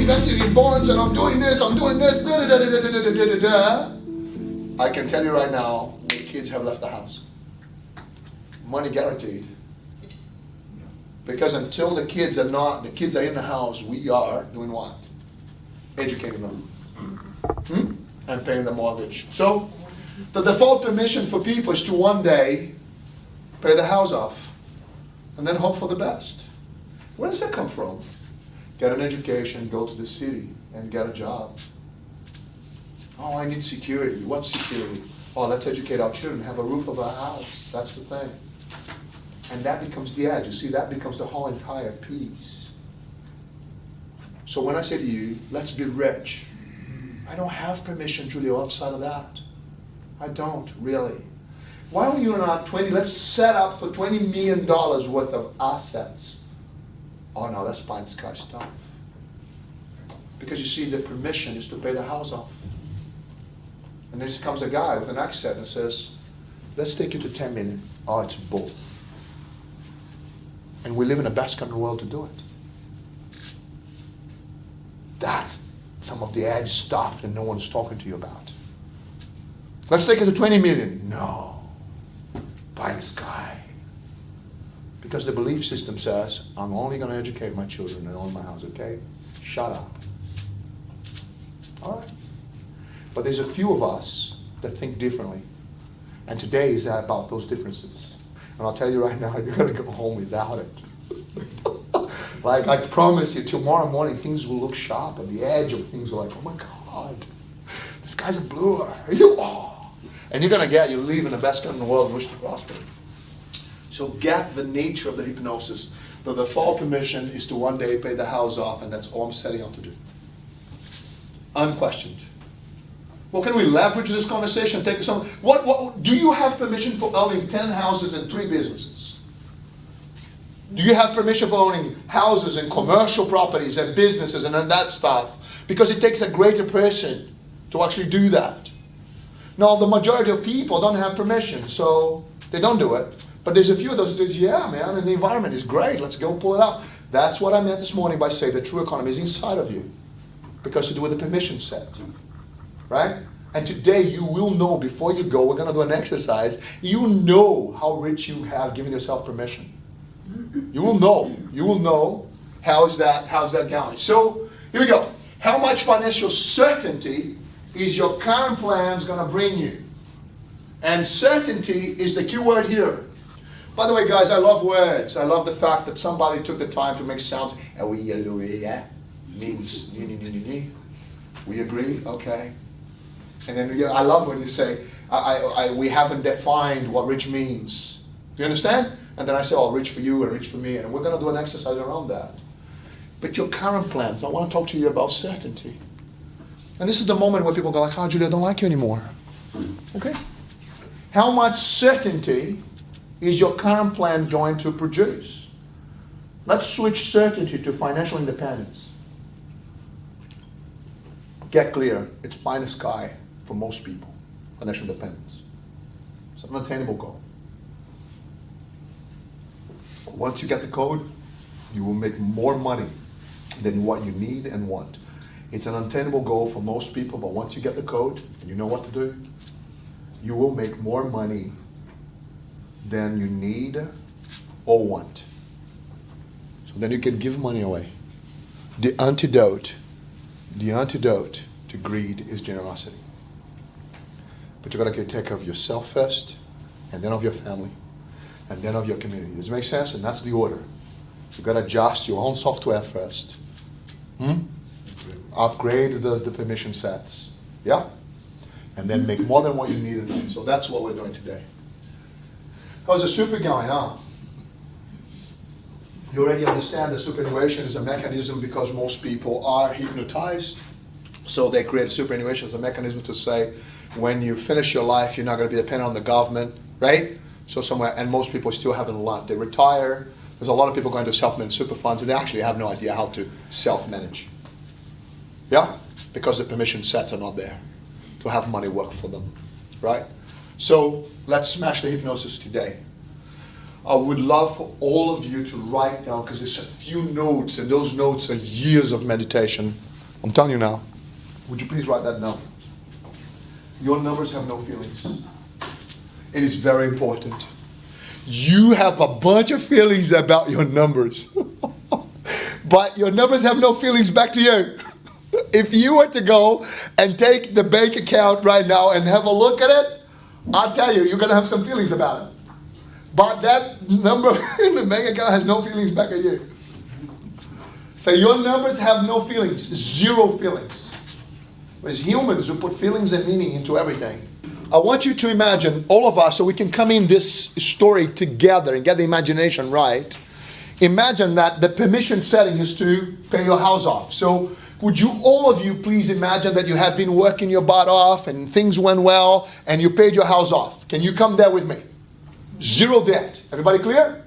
investing in bonds and I'm doing this, da, da, da, da, da, da, da, da. I can tell you right now, the kids have left the house. Money guaranteed. Because until the kids are in the house, we are doing what? Educating them. And paying the mortgage. So, the default permission for people is to one day pay the house off and then hope for the best. Where does that come from? Get an education, go to the city, and get a job. Oh, I need security. What security? Oh, let's educate our children, have a roof over our house. That's the thing. And that becomes the edge. You see, that becomes the whole entire piece. So when I say to you, let's be rich, I don't have permission, Julio, outside of that. I don't, really. Why don't you not let's set up for $20 million worth of assets. Oh no, that's pie in the sky stuff. Because you see, the permission is to pay the house off. And then comes a guy with an accent and says, let's take you to 10 million. Oh, it's both. And we live in the best country in the world to do it. That's some of the edge stuff that no one's talking to you about. Let's take it to 20 million. No. Pie in the sky. Because the belief system says, I'm only going to educate my children and own my house, okay? Shut up. All right. But there's a few of us that think differently. And today is about those differences. And I'll tell you right now, you're going to go home without it. Like I promise you, tomorrow morning things will look sharp. And the edge of things are like, oh my God, this guy's a bluer. And you're going to leave in the best country in the world and wish to prosper. So get the nature of the hypnosis. The default permission is to one day pay the house off, and that's all I'm setting out to do. Unquestioned. Well, can we leverage this conversation? Take some. What do you have permission for owning 10 houses and 3 businesses? Do you have permission for owning houses and commercial properties and businesses and that stuff? Because it takes a greater person to actually do that. Now, the majority of people don't have permission, so they don't do it. But there's a few of those that says, yeah, man, and the environment is great. Let's go pull it off. That's what I meant this morning by saying the true economy is inside of you. Because to do with the permission set. Right? And today you will know, before you go, we're going to do an exercise. You know how rich you have given yourself permission. You will know. You will know how's that going. So here we go. How much financial certainty is your current plans going to bring you? And certainty is the key word here. By the way, guys, I love words. I love the fact that somebody took the time to make sounds. Means we agree, okay. And then I love when you say, we haven't defined what rich means. Do you understand? And then I say, oh, rich for you and rich for me. And we're going to do an exercise around that. But your current plans, I want to talk to you about certainty. And this is the moment where people go like, oh, Julia, I don't like you anymore. Okay. How much certainty is your current plan going to produce? Let's switch certainty to financial independence. Get clear, it's pie in the sky for most people, financial independence. It's an unattainable goal. Once you get the code, you will make more money than what you need and want. It's an unattainable goal for most people, but once you get the code and you know what to do, you will make more money than you need or want. So then you can give money away. The antidote to greed is generosity. But you got to take care of yourself first, and then of your family, and then of your community. Does it make sense? And that's the order. You got to adjust your own software first. Upgrade the permission sets. Yeah? And then make more than what you need and need. So that's what we're doing today. How's the super going, huh? You already understand that superannuation is a mechanism because most people are hypnotized. So they create superannuation as a mechanism to say, when you finish your life, you're not going to be dependent on the government, right? So somewhere, and most people still haven't learned. They retire. There's a lot of people going to self-managed super funds, and they actually have no idea how to self-manage. Yeah? Because the permission sets are not there to have money work for them, right? So let's smash the hypnosis today. I would love for all of you to write down, because there's a few notes, and those notes are years of meditation. I'm telling you now. Would you please write that down? Your numbers have no feelings. It is very important. You have a bunch of feelings about your numbers. But your numbers have no feelings back to you. If you were to go and take the bank account right now and have a look at it, I'll tell you, you're going to have some feelings about it. But that number in the bank account has no feelings back at you. So your numbers have no feelings, zero feelings. There's humans who put feelings and meaning into everything. I want you to imagine, all of us, so we can come in this story together and get the imagination right. Imagine that the permission setting is to pay your house off. So would you, all of you, please imagine that you have been working your butt off and things went well and you paid your house off. Can you come there with me? Zero debt. Everybody clear?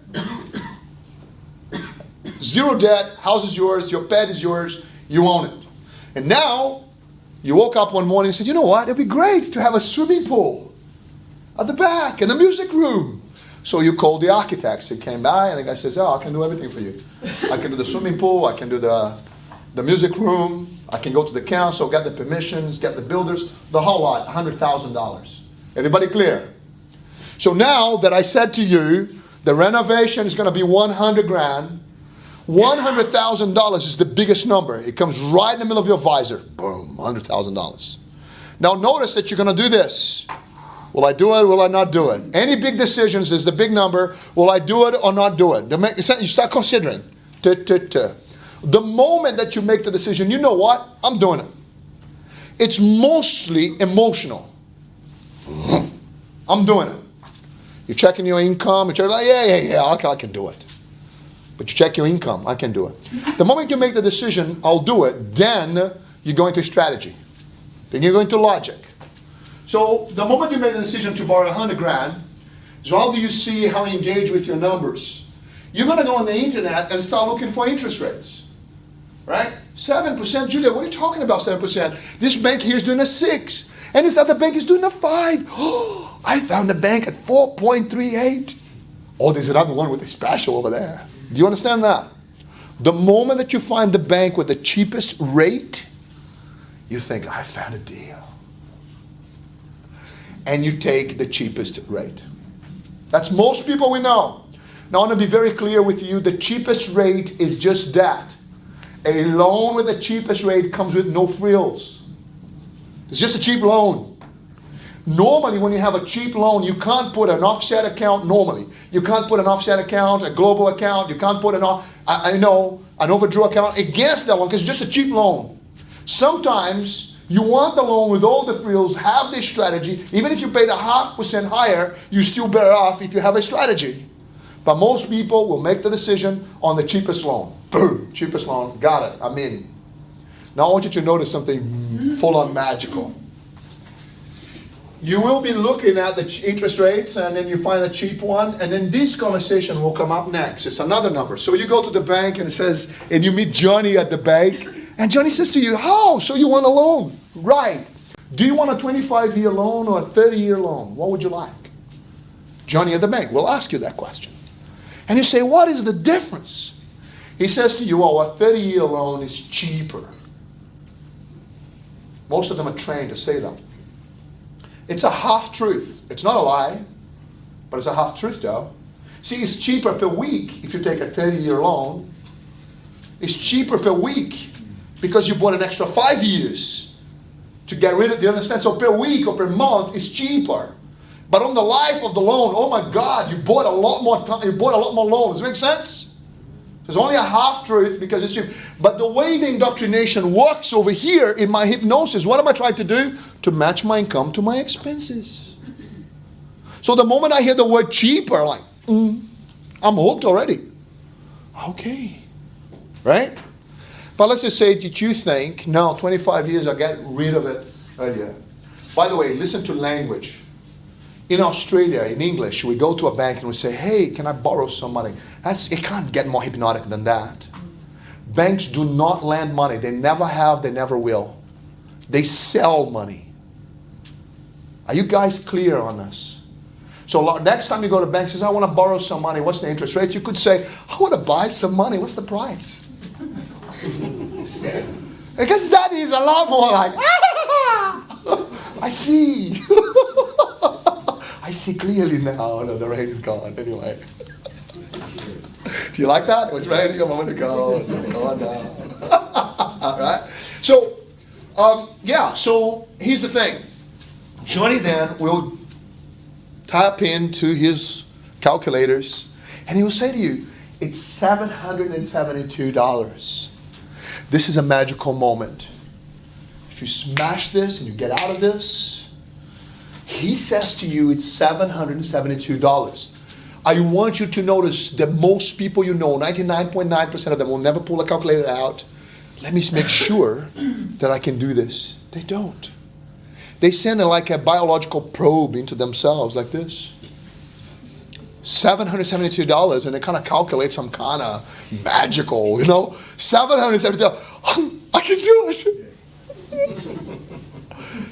Zero debt, house is yours, your pet is yours, you own it. And now, you woke up one morning and said, you know what, it'd be great to have a swimming pool at the back and a music room. So you called the architects. He came by and the guy says, oh, I can do everything for you. I can do the swimming pool, I can do the music room, I can go to the council, get the permissions, get the builders, the whole lot, $100,000. Everybody clear? So now that I said to you, the renovation is going to be 100 grand, $100,000 is the biggest number. It comes right in the middle of your visor. Boom, $100,000. Now notice that you're going to do this. Will I do it? Will I not do it? Any big decisions is the big number. Will I do it or not do it? You start considering. The moment that you make the decision, you know what? I'm doing it. It's mostly emotional. I'm doing it. You're checking your income. You're like, yeah, I can do it. But you check your income. I can do it. The moment you make the decision, I'll do it, then you go into strategy. Then you go into logic. So the moment you make the decision to borrow 100 grand, so how do you see how you engage with your numbers? You're going to go on the internet and start looking for interest rates. Right? 7%, Julia, what are you talking about 7%? This bank here is doing a 6. And this other bank is doing a 5. Oh, I found a bank at 4.38. Oh, there's another one with a special over there. Do you understand that? The moment that you find the bank with the cheapest rate, you think, I found a deal. And you take the cheapest rate. That's most people we know. Now I want to be very clear with you, the cheapest rate is just that. A loan with the cheapest rate comes with no frills. It's just a cheap loan. Normally when you have a cheap loan, you can't put an offset account normally. You can't put an offset account, a global account, you can't put an overdue account against that one because it's just a cheap loan. Sometimes you want the loan with all the frills, have this strategy. Even if you paid 0.5% higher, you still better off if you have a strategy. But most people will make the decision on the cheapest loan. Boom, cheapest loan, got it, I'm in. Now I want you to notice something full on magical. You will be looking at the interest rates and then you find a cheap one and then this conversation will come up next. It's another number. So you go to the bank and it says, and you meet Johnny at the bank and Johnny says to you, oh, so you want a loan? Right. Do you want a 25-year loan or a 30-year loan? What would you like? Johnny at the bank will ask you that question. And you say, what is the difference? He says to you, well, a 30-year loan is cheaper. Most of them are trained to say that. It's a half-truth. It's not a lie, but it's a half-truth though. See, it's cheaper per week if you take a 30-year loan. It's cheaper per week because you bought an extra 5 years to get rid of, do you understand? So per week or per month it's cheaper. But on the life of the loan, oh my God, you bought a lot more time, you bought a lot more loans. Does it make sense? There's only a half-truth because it's cheap. But the way the indoctrination works over here in my hypnosis, what am I trying to do? To match my income to my expenses. So the moment I hear the word cheaper, I'm like, I'm hooked already. Okay. Right? But let's just say that you think, no, 25 years, I'll get rid of it earlier. By the way, listen to language. In Australia, in English, we go to a bank and we say, hey, can I borrow some money? It can't get more hypnotic than that. Banks do not lend money. They never have, they never will. They sell money. Are you guys clear on this? So next time you go to the bank, says, I want to borrow some money. What's the interest rate? You could say, I want to buy some money. What's the price? Because that is a lot more like, I see. I see clearly now. No, the rain is gone. Anyway. Do you like that? It was raining a moment ago. It's gone now. All right. So, so here's the thing. Johnny then will tap into his calculators and he will say to you, it's $772. This is a magical moment. If you smash this and you get out of this, he says to you it's $772. I want you to notice that most people you know, 99.9% of them will never pull a calculator out. Let me make sure that I can do this. They don't. They send like a biological probe into themselves like this. $772 and it kind of calculates some kind of magical, $772. I can do it.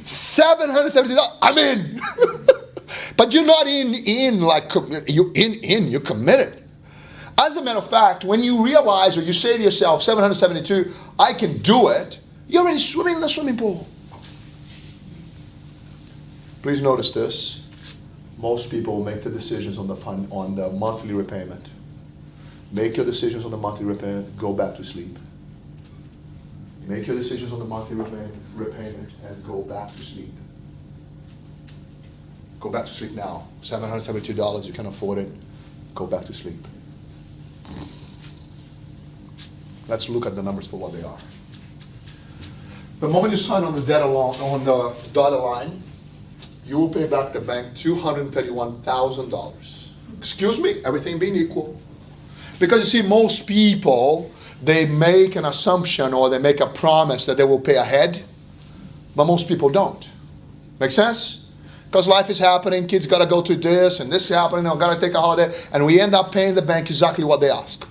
$770. I'm in. But you're not in like you're you're committed. As a matter of fact, when you realize or you say to yourself, 772, I can do it, you're already swimming in the swimming pool. Please notice this. Most people will make the decisions on the monthly repayment. Make your decisions on the monthly repayment, go back to sleep. Make your decisions on the monthly repayment and go back to sleep. Go back to sleep now. $772, you can afford it. Go back to sleep. Let's look at the numbers for what they are. The moment you sign on the dotted line, you will pay back the bank $231,000. Excuse me, everything being equal. Because you see, most people, they make an assumption or they make a promise that they will pay ahead, but most people don't. Make sense? Because life is happening, kids got to go to this and this is happening, I've got to take a holiday, and we end up paying the bank exactly what they ask.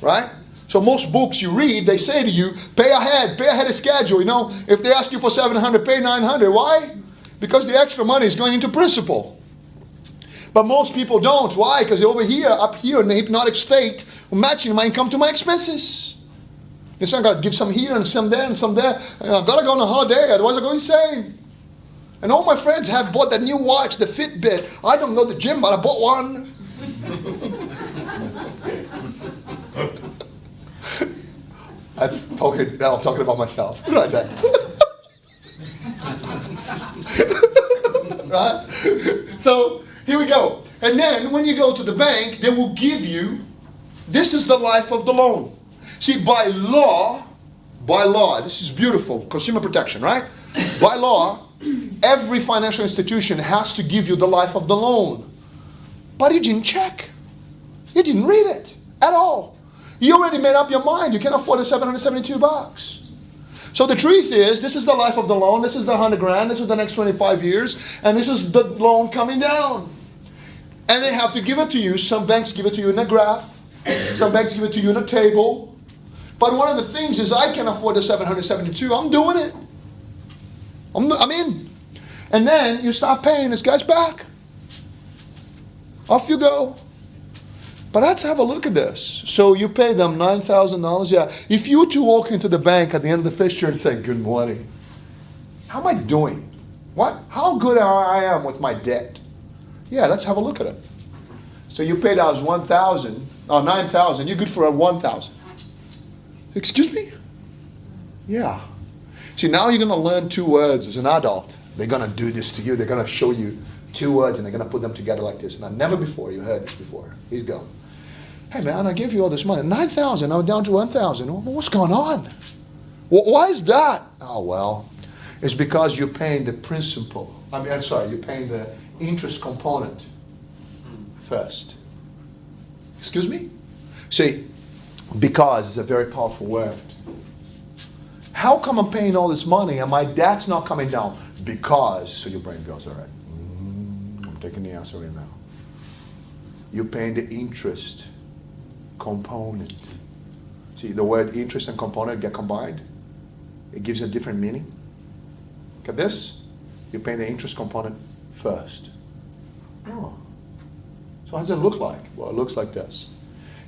Right? So most books you read, they say to you, pay ahead of schedule. If they ask you for $700, pay $900. Why? Because the extra money is going into principal. But most people don't. Why? Because they're up here in the hypnotic state, matching my income to my expenses. They say, I got to give some here and some there and some there. And I've got to go on a holiday, otherwise I go insane. And all my friends have bought that new watch, the Fitbit. I don't go to the gym, but I bought one. I'm talking about myself. Right there. Right? So here we go. And then when you go to the bank, they will give you, this is the life of the loan. See, by law, this is beautiful, consumer protection, right? By law, every financial institution has to give you the life of the loan. But you didn't check. You didn't read it at all. You already made up your mind. You can't afford the $772. So the truth is, this is the life of the loan. This is the $100,000. This is the next 25 years. And this is the loan coming down. And they have to give it to you. Some banks give it to you in a graph. Some banks give it to you in a table. But one of the things is, I can afford the $772. I'm doing it. I'm in. And then you start paying this guy's back. Off you go. But let's have a look at this. So you pay them $9,000. Yeah. If you were to walk into the bank at the end of the fixture and say, good morning, how am I doing? What? How good I am with my debt? Yeah, let's have a look at it. So you paid us $9,000. You're good for $1,000. Excuse me? Yeah. See, now you're going to learn two words as an adult. They're going to do this to you. They're going to show you two words and they're going to put them together like this. And never before you heard this before. He's go. Hey man, I gave you all this money. $9,000, I'm down to $1,000. What's going on? Why is that? Oh, well, it's because you're paying the principal. You're paying the interest component first. Excuse me? See, because is a very powerful word. How come I'm paying all this money and my debt's not coming down? Because, so your brain goes, all right, I'm taking the answer right now. You're paying the interest component. See, the word interest and component get combined. It gives a different meaning. Look at this. You're paying the interest component first. Oh. So how does it look like? Well, it looks like this.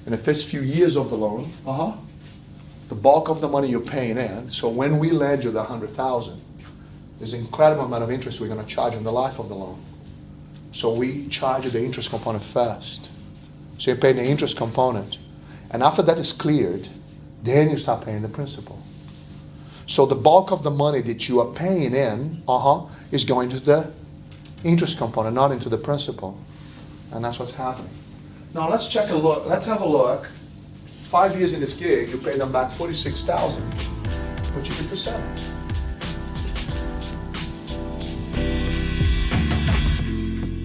In the first few years of the loan, the bulk of the money you're paying in. So when we lend you the $100,000, there's an incredible amount of interest we're going to charge in the life of the loan. So we charge you the interest component first. So you're paying the interest component. And after that is cleared, then you start paying the principal. So the bulk of the money that you are paying in is going to the interest component, not into the principal. And that's what's happening. Now let's have a look. 5 years in this gig, you pay them back $46,000. What you do for 7?